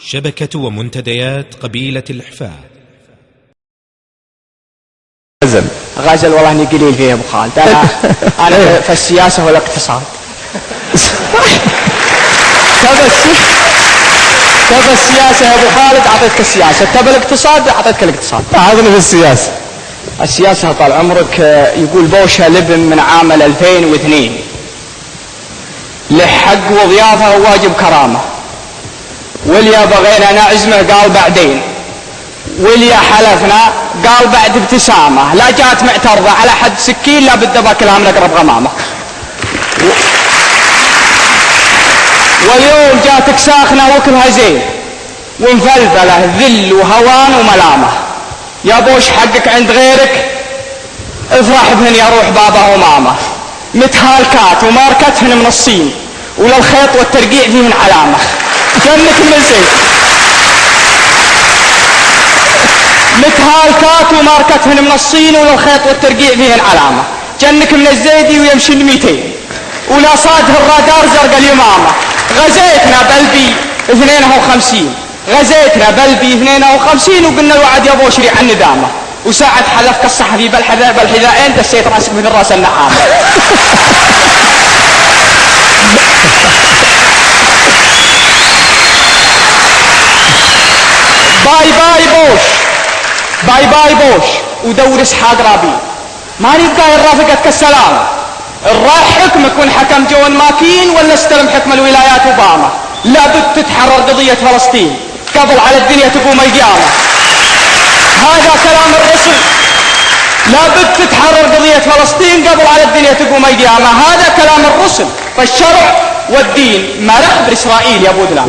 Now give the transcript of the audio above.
شبكة ومنتديات قبيلة الإحفاء. غزل والله اني قليل فيه يا ابو خالد. انا في السياسه والاقتصاد. تبى السياسه يا ابو خالد اعطيتك السياسه، تبى الاقتصاد اعطيتك الاقتصاد. عادني في السياسه. السياسه طال عمرك يقول بوشة لبن من عام 2002 له حق وضيافه وواجب كرامه، واليا بغينا نعزمه قال بعدين، واليا حلفنا قال بعد ابتسامه، لا جات معترضه على حد سكين لا بد باكلها من اقرب غمامه. واليوم جاتك ساخنه وكلها زين ومفلفله ذل وهوان وملامه. يا بوش حقك عند غيرك افرح بهن يا روح بابا وماما. متهالكات وماركتهن من الصين وللخيط والترقيع فيهن علامه. جنك من الزيت. متهالكات وماركتهن من الصين وللخيط والترقيع فيهن علامه. جنك من الزيدي ويمشي 200 ولا صاده الرادار زرق اليمامه. غزيتنا بلبي 52 غزيتنا بلبي 52 وقلنا الوعد يا بوشري عن ندامه، وساعد حلفك الصحفي بالحذائين دسيت راسك مثل راس النعامه. باي باي بوش، باي باي بوش ودور اسحاق رابين. ما نبقى رافقتك السلام، الراح حكمك وان حكم جون ماكين ولا استلم حكم الولايات اوباما. لابد تتحرر قضية فلسطين قبل على الدنيا تقوم القيامة. هذا كلام الرسل. لابد تتحرر قضية فلسطين قبل على الدنيا تقوم القيامة. هذا كلام الرسل. فالشرع والدين ما لخبر إسرائيل يا أبو دلال.